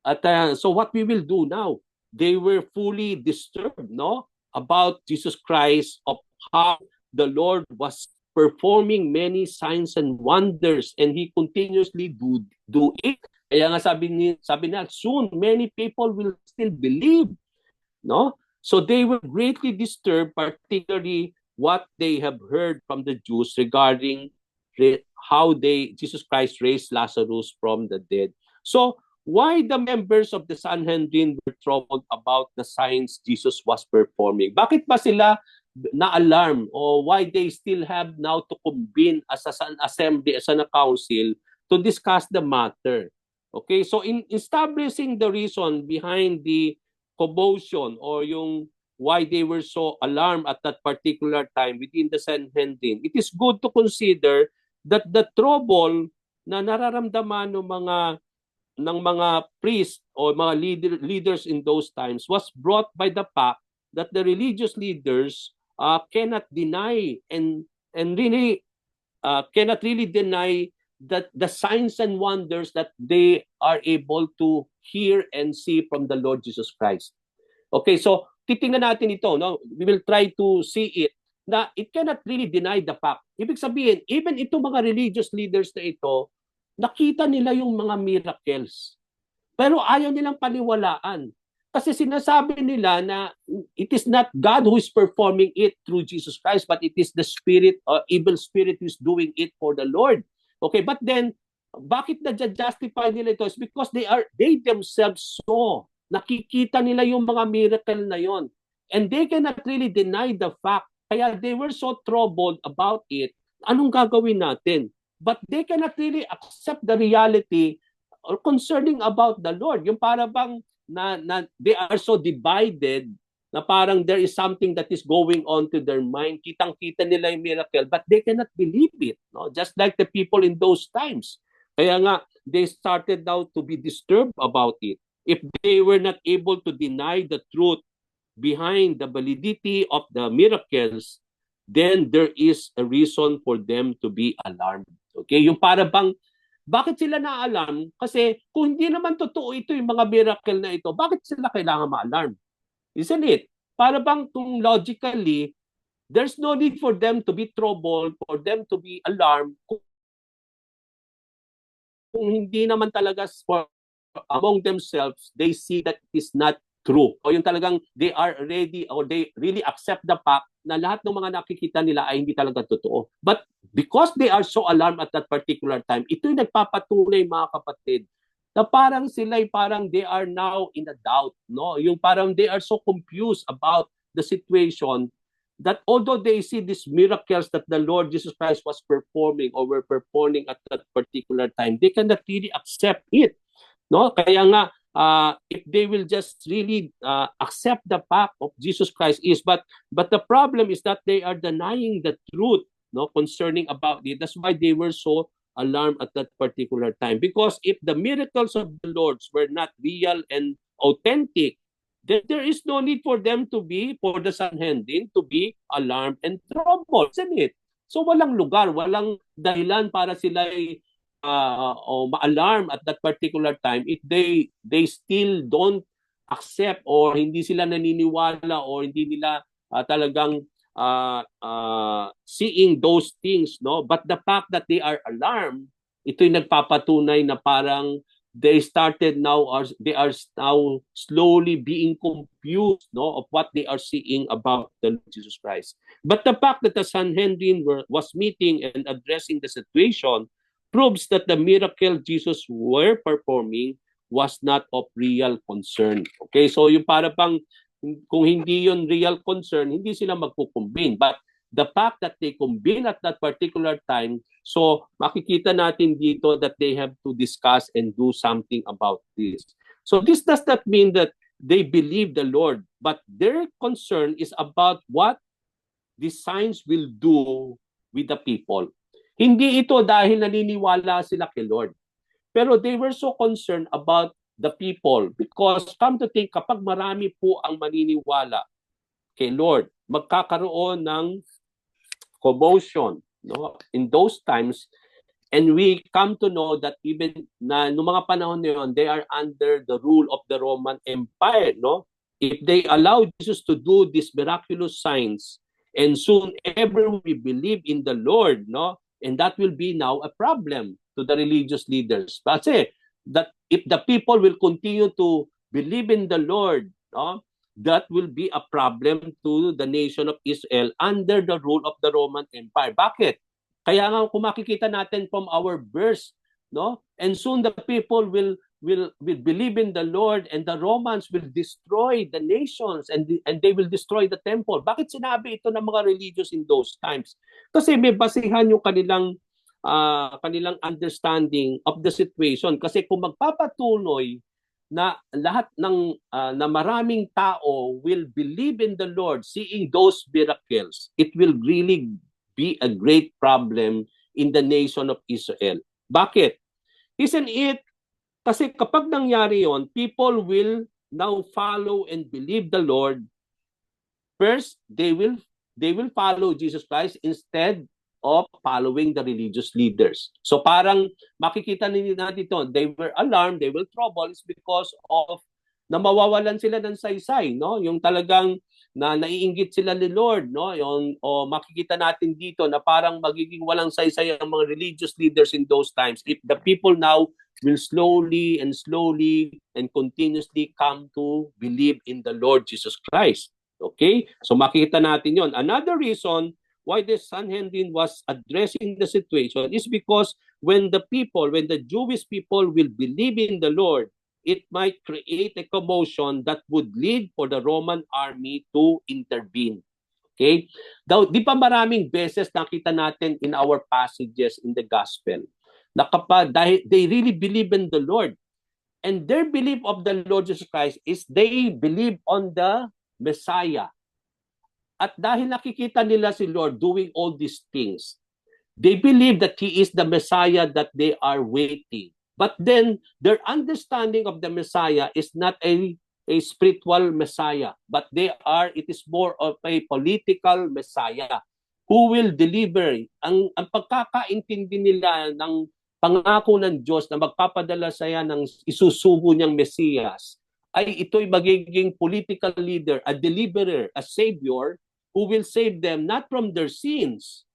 At so what we will do now? They were fully disturbed, no, about Jesus Christ, of how the Lord was performing many signs and wonders, and he continuously do it. Kaya nga sabi niya, soon many people will still believe, no? So they were greatly disturbed, particularly what they have heard from the Jews regarding how Jesus Christ raised Lazarus from the dead. So why the members of the Sanhedrin were troubled about the signs Jesus was performing? Bakit ba sila na-alarm, or why they still have now to convene as an assembly, as a council, to discuss the matter? Okay, so in establishing the reason behind the commotion, or yung why they were so alarmed at that particular time within the Sanhedrin, it is good to consider that the trouble na nararamdaman ng mga priests or mga leaders in those times was brought by the fact that the religious leaders cannot deny and really cannot really deny that the signs and wonders that they are able to hear and see from the Lord Jesus Christ. Okay, so titingnan natin ito, no? We will try to see it, na it cannot really deny the fact. Ibig sabihin, even itong mga religious leaders na ito, nakita nila yung mga miracles. Pero ayaw nilang paniwalaan. Kasi sinasabi nila na it is not God who is performing it through Jesus Christ, but it is the spirit, evil spirit who is doing it for the Lord. Okay, but then, bakit na-justify nila ito? Is because they themselves saw, nakikita nila yung mga miracle na yon. And they cannot really deny the fact. Kaya they were so troubled about it. Anong gagawin natin? But they cannot really accept the reality or concerning about the Lord. Yung para bang they are so divided na parang there is something that is going on to their mind. Kitang-kita nila yung miracle, but they cannot believe it. No? Just like the people in those times. Kaya nga, they started now to be disturbed about it. If they were not able to deny the truth behind the validity of the miracles, then there is a reason for them to be alarmed. Okay? Yung para bang bakit sila na-alarm? Kasi kung hindi naman totoo ito yung mga miracle na ito, bakit sila kailangan ma-alarm? Isn't it? Para bang kung logically, there's no need for them to be troubled, for them to be alarmed, kung hindi naman talaga for among themselves, they see that it is not true. O yung talagang they are ready or they really accept the fact na lahat ng mga nakikita nila ay hindi talaga totoo. But because they are so alarmed at that particular time, ito yung nagpapatunay mga kapatid na parang sila parang they are now in a doubt, no? Yung parang they are so confused about the situation that although they see these miracles that the Lord Jesus Christ was performing or were performing at that particular time, they cannot really accept it, no? Kaya nga if they will just really accept the fact of Jesus Christ is, but the problem is that they are denying the truth, no, concerning about it. That's why they were so alarmed at that particular time. Because if the miracles of the Lord were not real and authentic, then there is no need for them to be, for the Sanhedrin to be alarmed and troubled, isn't it? So walang lugar, walang dahilan para sila o ma-alarm at that particular time if they still don't accept or hindi sila naniniwala or hindi nila talagang seeing those things, no? But the fact that they are alarmed, ito'y nagpapatunay na parang they are now slowly being confused, no, of what they are seeing about the Lord Jesus Christ. But the fact that the Sanhedrin was meeting and addressing the situation proves that the miracle Jesus were performing was not of real concern. Okay, so yung para pang kung hindi yun real concern, hindi sila magkukumbin. But the fact that they combine at that particular time, so makikita natin dito that they have to discuss and do something about this. So this does not mean that they believe the Lord, but their concern is about what the signs will do with the people. Hindi ito dahil naniniwala sila kay Lord. Pero they were so concerned about the people because come to think, kapag marami po ang maniniwala kay Lord, magkakaroon ng commotion, no? In those times, and we come to know that even na noong mga panahon na yun, they are under the rule of the Roman Empire, no? If they allow Jesus to do these miraculous signs, and soon everyone will believe in the Lord, no? And that will be now a problem to the religious leaders. Kasi that if the people will continue to believe in the Lord, no, that will be a problem to the nation of Israel under the rule of the Roman Empire. Bakit? Kaya nga kung makikita natin from our verse, no? And soon the people will believe in the Lord and the Romans will destroy the nations and they will destroy the temple. Bakit sinabi ito ng mga religious in those times? Kasi may basihan yung kanilang understanding of the situation. Kasi kung magpapatuloy na lahat ng na maraming tao will believe in the Lord seeing those miracles, it will really be a great problem in the nation of Israel. Bakit? Isn't it? Kasi kapag nangyari yon, people will now follow and believe the Lord. First, they will follow Jesus Christ instead of following the religious leaders. So parang makikita natin dito, they were alarmed, they were troubled because of na mawawalan sila ng saysay, no? Yung talagang na naiinggit sila ni Lord, no? Yung o makikita natin dito na parang magiging walang saysay ang mga religious leaders in those times if the people now will slowly and continuously come to believe in the Lord Jesus Christ. Okay? So makikita natin 'yon. Another reason why the Sanhedrin was addressing the situation is because when the Jewish people will believe in the Lord, it might create a commotion that would lead for the Roman army to intervene. Okay? Daw, di pa maraming beses nakita natin in our passages in the gospel na kapag dahil they really believe in the Lord, and their belief of the Lord Jesus Christ is they believe on the Messiah. At dahil nakikita nila si Lord doing all these things, they believe that He is the Messiah that they are waiting. But then their understanding of the Messiah is not a spiritual Messiah, but it is more of a political Messiah who will deliver. Ang pagkakaintindi nila ng pangako ng Diyos na magpapadala saya ng isusugo niyang Mesiyas ay ito'y magiging political leader, a deliverer, a savior who will save them not from their sins,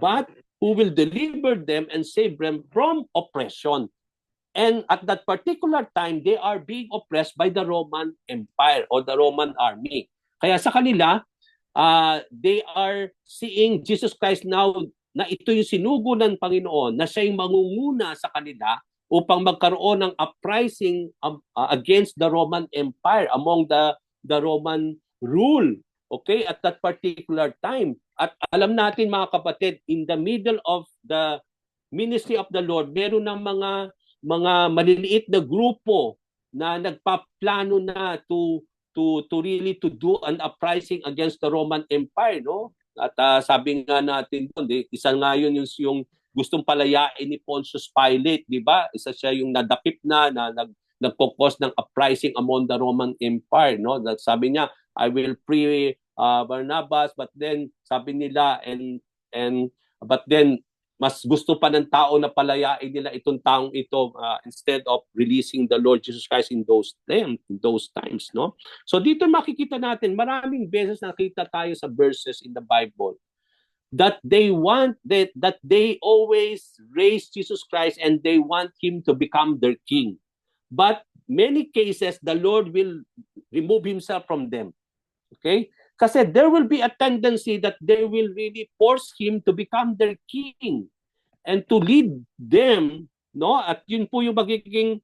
but who will deliver them and save them from oppression. And at that particular time, they are being oppressed by the Roman Empire or the Roman army. Kaya sa kanila, they are seeing Jesus Christ now na ito yung sinugo ng Panginoon na siya yung mangunguna sa kanila upang magkaroon ng uprising against the Roman Empire among the Roman rule. Okay, at that particular time. At alam natin mga kapatid, in the middle of the ministry of the Lord, meron ng mga maliliit na grupo na nagpaplano na to really to do an uprising against the Roman Empire, no? At sabi nga natin doon, isa nga yun yung gustong palayain ni Pontius Pilate, di ba? Isa siya yung nadakip na nagkokos ng uprising among the Roman Empire, no? Sabi niya, I will free Barnabas, but then sabi nila but then mas gusto pa ng tao na palayain nila itong taong ito instead of releasing the Lord Jesus Christ in those times, no? So dito makikita natin maraming beses nakita tayo sa verses in the Bible that they always raise Jesus Christ and they want him to become their king. But many cases the Lord will remove himself from them. Okay? Kasi there will be a tendency that they will really force him to become their king and to lead them, no? At yun po yung magiging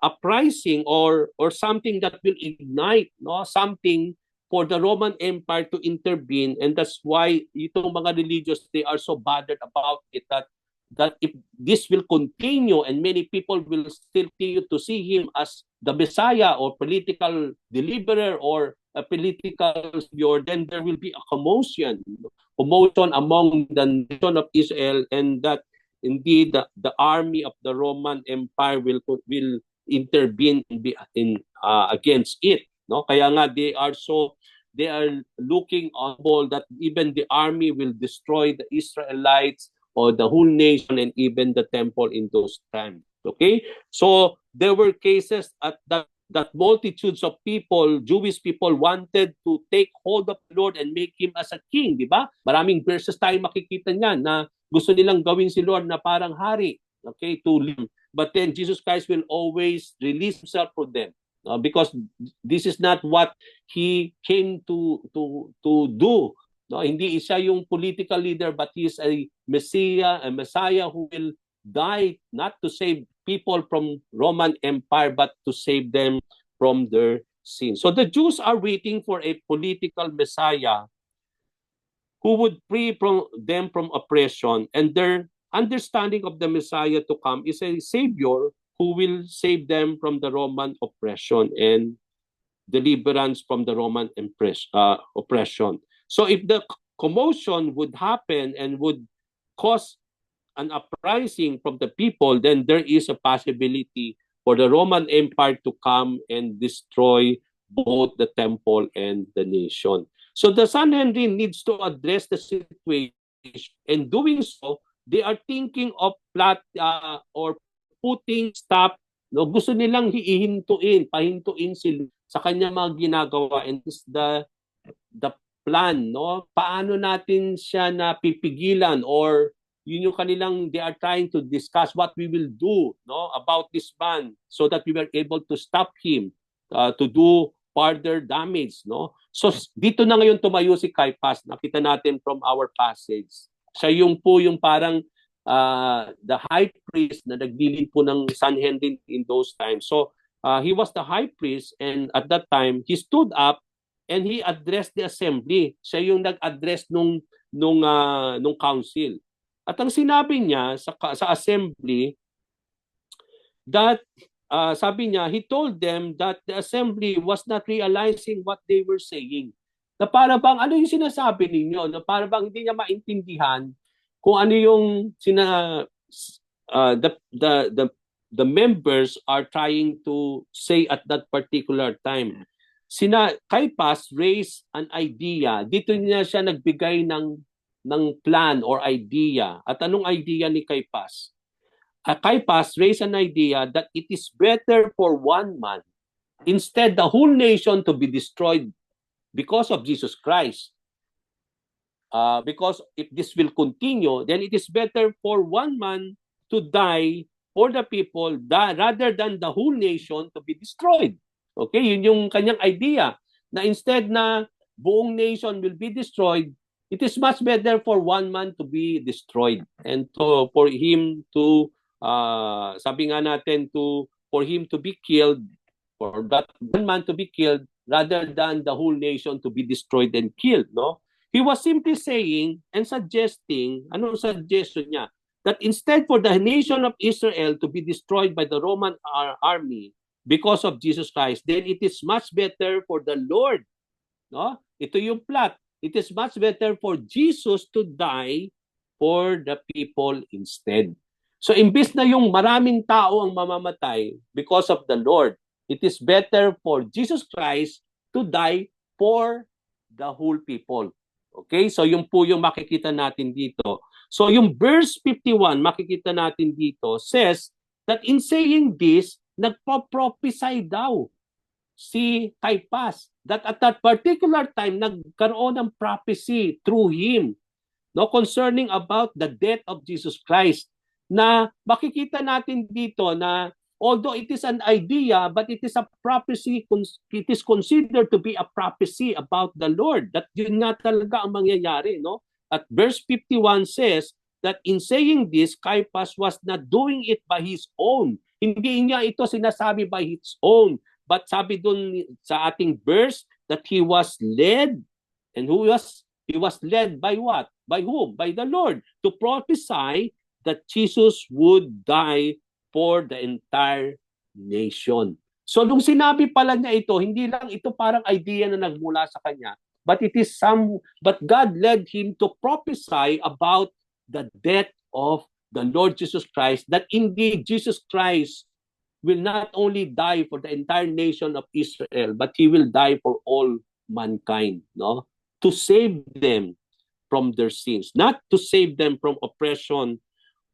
uprising or something that will ignite, no? Something for the Roman Empire to intervene, and that's why itong mga religious, they are so bothered about it that if this will continue and many people will still continue to see him as the Messiah or political deliverer or a political savior, then there will be a commotion among the nation of Israel, and that indeed the army of the Roman Empire will intervene against it. No, kaya nga they are looking on that even the army will destroy the Israelites or the whole nation and even the temple in those times. Okay? So there were cases at that multitudes of people, Jewish people, wanted to take hold of the Lord and make him as a king, di ba? Maraming verses tayo makikita niyan na gusto nilang gawin si Lord na parang hari, okay, to live. But then Jesus Christ will always release himself from them. Because this is not what he came to do. No, hindi siya yung political leader, but he is a Messiah who will die not to save people from Roman Empire, but to save them from their sins. So the Jews are waiting for a political Messiah who would free them from oppression, and their understanding of the Messiah to come is a savior who will save them from the Roman oppression and deliverance from the Roman oppression. So if the commotion would happen and would cause an uprising from the people, then there is a possibility for the Roman Empire to come and destroy both the temple and the nation. So the Sanhedrin needs to address the situation. In doing so, they are thinking of putting stop No, gusto nilang pahintuin sila sa kanya mga ginagawa, and is the plan, no? Paano natin siya na pipigilan, or yun yung kanilang, they are trying to discuss what we will do, no, about this man, so that we were able to stop him to do further damage, no? So dito na ngayon tumayo si Caiaphas, nakita natin from our passage. Siya yung parang the high priest na naglilid po ng Sanhedrin in those times. So he was the high priest, and at that time he stood up and he addressed the assembly. Siya yung nag-address nung council. At ang sinabi niya sa assembly that sabi niya, he told them that the assembly was not realizing what they were saying. Na para bang ano yung sinasabi ninyo? Na para bang hindi niya maintindihan kung ano yung the members are trying to say at that particular time. Caiaphas raised an idea. Dito niya siya nagbigay ng plan or idea. At anong idea ni Caiaphas? Caiaphas raised an idea that it is better for one man, instead the whole nation to be destroyed because of Jesus Christ. Because if this will continue, then it is better for one man to die for the people rather than the whole nation to be destroyed. Okay, yun yung kanyang idea, na instead na buong nation will be destroyed, it is much better for one man to be destroyed, and for him to sabi nga natin, for him to be killed, for that one man to be killed rather than the whole nation to be destroyed and killed, no? He was simply saying and suggesting, anong suggestion niya? That instead for the nation of Israel to be destroyed by the Roman army because of Jesus Christ, then it is much better for the Lord, no? Ito yung plot. It is much better for Jesus to die for the people instead. So imbis na yung maraming tao ang mamamatay because of the Lord, it is better for Jesus Christ to die for the whole people. Okay? So yung po yung makikita natin dito. So yung verse 51, makikita natin dito, says that in saying this, nagpo-prophesy daw si Caiaphas that at that particular time, nagkaroon ng prophecy through him, no, concerning about the death of Jesus Christ. Na makikita natin dito na although it is an idea, but it is a prophecy, it is considered to be a prophecy about the Lord. That yun nga talaga ang mangyayari, no? At verse 51 says that in saying this, Caiaphas was not doing it by his own. Hindi niya ito sinasabi by his own. But sabi dun sa ating verse that he was led, and he was led by what? By whom? By the Lord, to prophesy that Jesus would die for the entire nation. So nung sinabi pala niya ito, hindi lang ito parang idea na nagmula sa kanya, but God led him to prophesy about the death of the Lord Jesus Christ, that indeed Jesus Christ will not only die for the entire nation of Israel, but he will die for all mankind, no? To save them from their sins, not to save them from oppression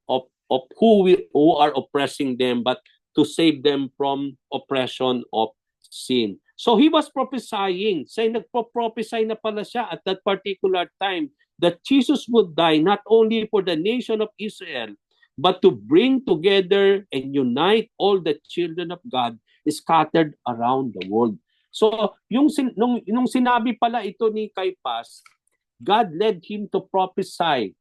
of who are oppressing them, but to save them from oppression of sin. So he was prophesying, nagpo-prophesy na pala siya at that particular time that Jesus would die not only for the nation of Israel, but to bring together and unite all the children of God scattered around the world. So nung sinabi pala ito ni Caiaphas, God led him to prophesy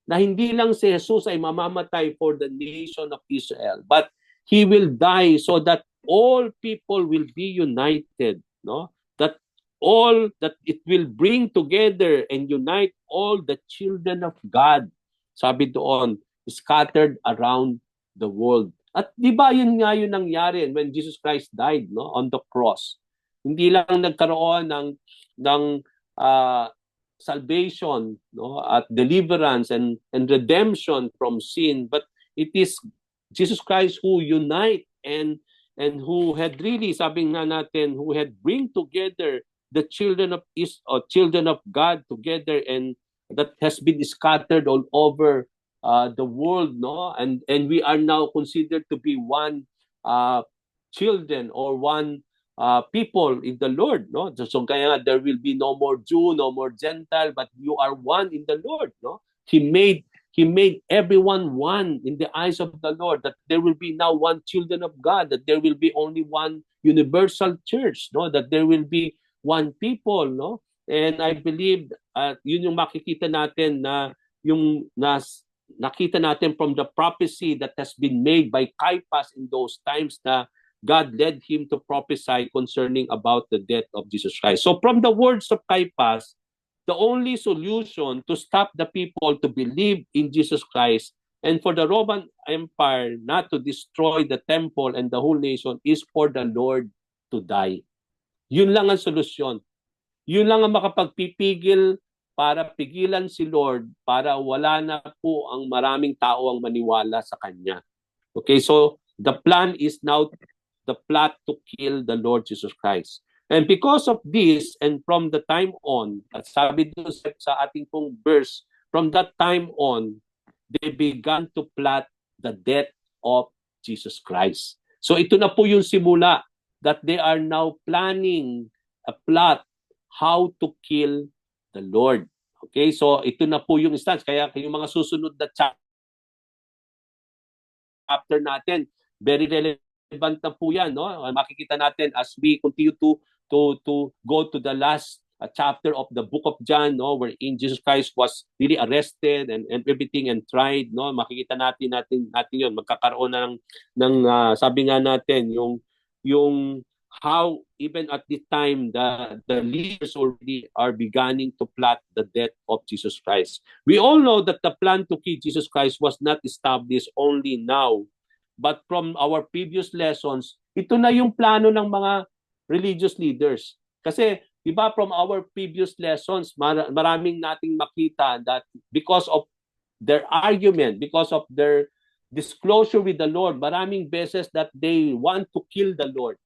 na hindi lang si Jesus ay mamamatay for the nation of Israel, but he will die so that all people will be united, no? That it will bring together and unite all the children of God. Sabi doon, scattered around the world. At di ba yun nga yun nangyari when Jesus Christ died, no, on the cross. Hindi lang nagkaroon ng salvation, no, at deliverance and redemption from sin, but it is Jesus Christ who unite and who had really, sabi nga natin, who had bring together the children of God together, and that has been scattered all over the world, no, and we are now considered to be one children or one people in the Lord, no? So kaya nga, there will be no more Jew, no more Gentile, but you are one in the Lord, no? He made everyone one in the eyes of the Lord, that there will be now one children of God, that there will be only one universal church, no? That there will be one people, no? And I believe yun yung makikita natin na yung nakita natin from the prophecy that has been made by Caiaphas in those times na God led him to prophesy concerning about the death of Jesus Christ. So from the words of Caiaphas, the only solution to stop the people to believe in Jesus Christ and for the Roman Empire not to destroy the temple and the whole nation is for the Lord to die. Yun lang ang solusyon. Yun lang ang makapagpipigil para pigilan si Lord para wala na po ang maraming tao ang maniwala sa Kanya. Okay, so the plan is now the plot to kill the Lord Jesus Christ. And because of this, and from the time on, at sabi doon sa ating pong verse, from that time on, they began to plot the death of Jesus Christ. So ito na po yung simula that they are now planning a plot how to kill the Lord. Okay, so ito na po yung stance. Kaya yung mga susunod na chapter natin, very relevant na po yan, no? Makikita natin as we continue to go to the last chapter of the book of John, no, wherein Jesus Christ was really arrested and everything and tried, no? Makikita natin 'yon. Magkakaroon ng sabi nga natin yung how even at this time the leaders already are beginning to plot the death of Jesus Christ. We all know that the plan to kill Jesus Christ was not established only now, but from our previous lessons, ito na yung plano ng mga religious leaders. Kasi, di ba, from our previous lessons, maraming nating makita that because of their argument, because of their disclosure with the Lord, maraming beses that they want to kill the Lord.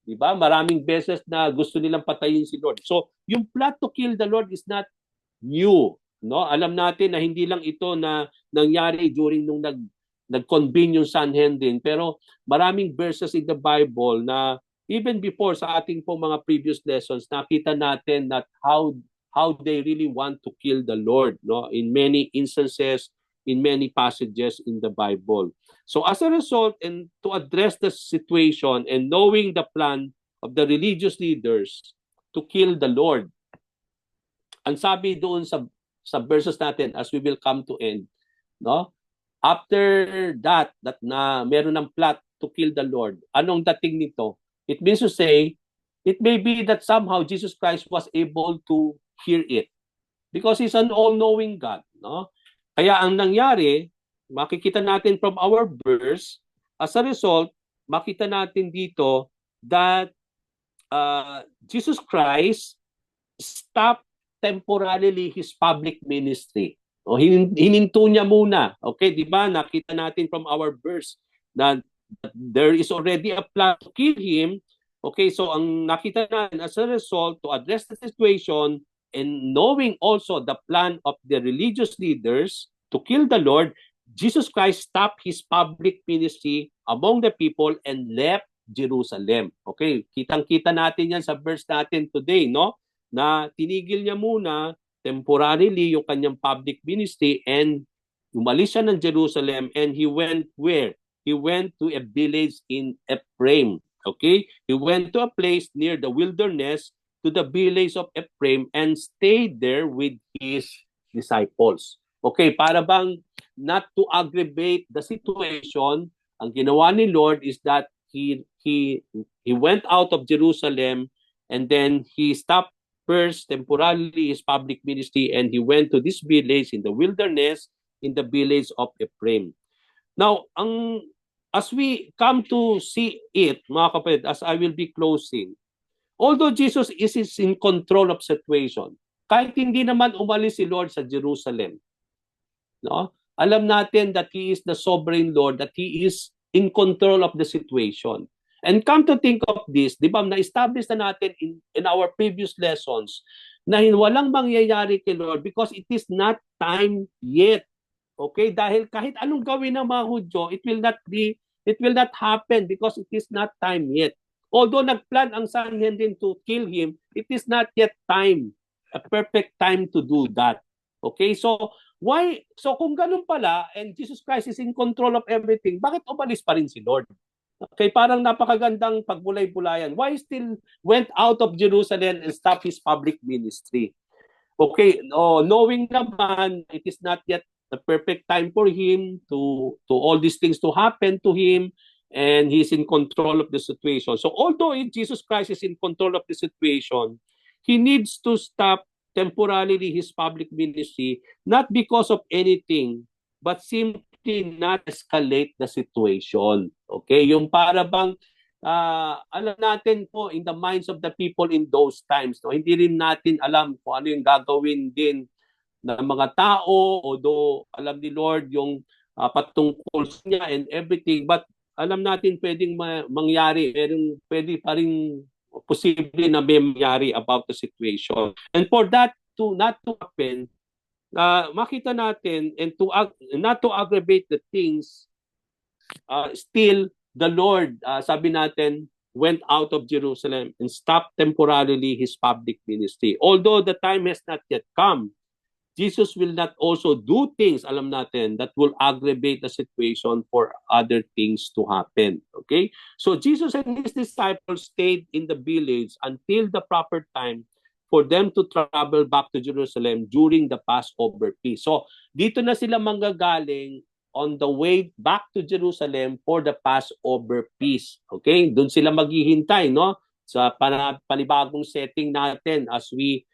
Di ba? Maraming beses na gusto nilang patayin si Lord. So, yung plot to kill the Lord is not new. No? Alam natin na hindi lang ito na nangyari during nung nag-convene yung Sanhedrin, pero maraming verses in the Bible na even before sa ating pong mga previous lessons, nakita natin that how they really want to kill the Lord, no? In many instances, in many passages in the Bible. So as a result, and to address the situation and knowing the plan of the religious leaders to kill the Lord, ang sabi doon sa verses natin as we will come to end, no? After that na meron ng plot to kill the Lord, anong dating nito? It means to say, it may be that somehow Jesus Christ was able to hear it because He's an all-knowing God, no? Kaya ang nangyari, makikita natin from our verse, as a result, makita natin dito that Jesus Christ stopped temporarily His public ministry. O, hininto niya muna. Okay, di ba? Nakita natin from our verse na there is already a plan to kill Him. Okay, so ang nakita natin as a result to address the situation and knowing also the plan of the religious leaders to kill the Lord, Jesus Christ stopped His public ministry among the people and left Jerusalem. Okay, kitang-kita natin yan sa verse natin today, no? Na tinigil niya muna temporarily yung kanyang public ministry and umalis siya ng Jerusalem and He went where? He went to a village in Ephraim. Okay? He went to a place near the wilderness to the village of Ephraim and stayed there with His disciples. Okay, para bang not to aggravate the situation, ang ginawa ni Lord is that He went out of Jerusalem and then He stopped first temporarily His public ministry and He went to this village in the wilderness in the village of Ephraim. Now, as we come to see it, mga kapatid, as I will be closing, although Jesus is in control of situation, kahit hindi naman umalis si Lord sa Jerusalem, no? Alam natin that He is the sovereign Lord, that He is in control of the situation. And come to think of this, di ba, na-establish na natin in our previous lessons na walang mangyayari kay Lord because it is not time yet. Okay? Dahil kahit anong gawin ng mga Hudyo, it will not be It will not happen because it is not time yet. Although nagplan ang Sanhedrin to kill him, it is not yet time, a perfect time to do that. Okay, so why? So kung ganun pala, and Jesus Christ is in control of everything, bakit umalis pa rin si Lord? Okay, parang napakagandang pagbulay-bulayan. Why still went out of Jerusalem and stopped his public ministry? Okay, knowing naman it is not yet the perfect time for him to all these things to happen to him, and he's in control of the situation. So although Jesus Christ is in control of the situation, he needs to stop temporarily his public ministry, not because of anything, but simply not escalate the situation. Okay, yung para bang alam natin po in the minds of the people in those times, no, hindi rin natin alam kung ano yung gagawin din ng mga tao, although alam ni Lord yung patungkol niya and everything, but alam natin pwedeng mangyari, pwede pa rin posible na may mangyari about the situation. And for that to not to happen, makita natin, and to not to aggravate the things, still the Lord, sabi natin, went out of Jerusalem and stopped temporarily his public ministry. Although the time has not yet come, Jesus will not also do things, alam natin, that will aggravate the situation for other things to happen. Okay? So Jesus and his disciples stayed in the village until the proper time for them to travel back to Jerusalem during the Passover feast. So dito na sila manggagaling on the way back to Jerusalem for the Passover feast. Okay? Doon sila maghihintay, no? Sa panibagong setting natin as we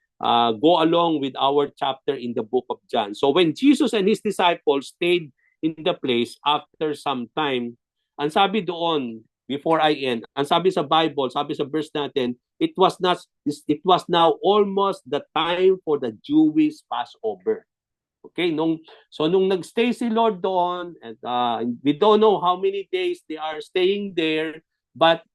go along with our chapter in the book of John. So when Jesus and his disciples stayed in the place after some time, ang sabi doon, before I end, ang sabi sa Bible, sabi sa verse natin, it was now almost the time for the Jewish Passover. Okay, nung nagstay si Lord doon, and we don't know how many days they are staying there, but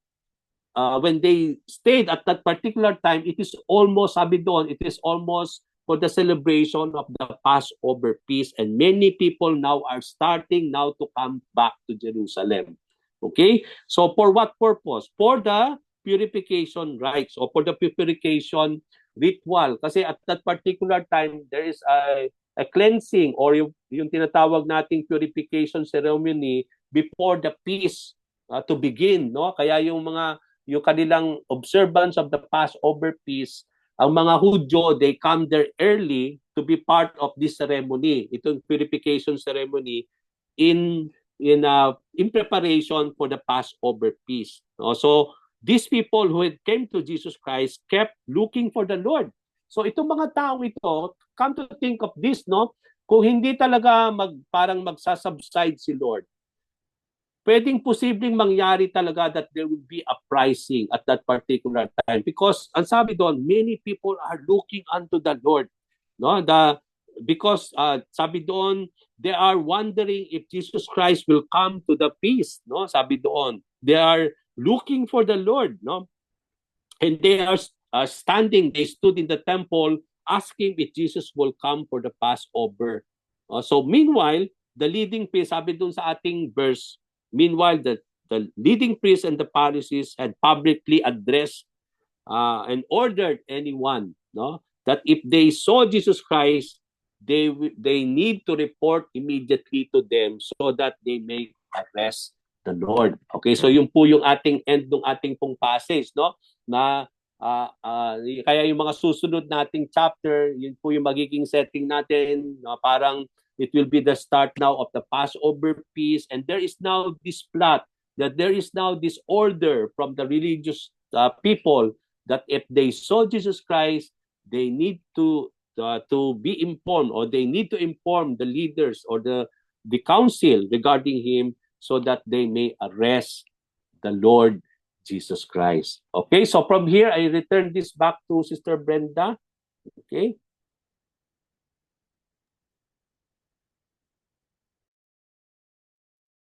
when they stayed at that particular time, it is almost, sabi doon, it is almost for the celebration of the Passover feast, and many people now are starting now to come back to Jerusalem. Okay, so for what purpose? For the purification rites, or for the purification ritual, kasi at that particular time there is a cleansing, or yung tinatawag nating purification ceremony before the feast to begin, no? Kaya yung kanilang observance of the Passover feast, ang mga Hudyo, they come there early to be part of this ceremony, itong purification ceremony in preparation for the Passover feast. No? So these people who came to Jesus Christ kept looking for the Lord. So itong mga tao ito, come to think of this, no? Kung hindi talaga parang magsasubside si Lord, pwedeng posibleng mangyari talaga that there will be a pricing at that particular time. Because ang sabi doon, many people are looking unto the Lord. No? Because sabi doon, they are wondering if Jesus Christ will come to the feast. No? Sabi doon, they are looking for the Lord. No? And they are standing, they stood in the temple asking if Jesus will come for the Passover. So meanwhile, the leading priest, sabi doon sa ating verse, meanwhile, the leading priests and the Pharisees had publicly addressed and ordered anyone, no, that if they saw Jesus Christ, they need to report immediately to them so that they may arrest the Lord. Okay, so yun po yung ating end ng ating pong passage, no, na kaya yung mga susunod nating chapter, yun po yung magiging setting natin, parang it will be the start now of the Passover feast, and there is now this plot, that there is now this order from the religious people that if they saw Jesus Christ, they need to be informed, or they need to inform the leaders or the council regarding him, so that they may arrest the Lord Jesus Christ. Okay, so from here, I return this back to Sister Brenda. Okay.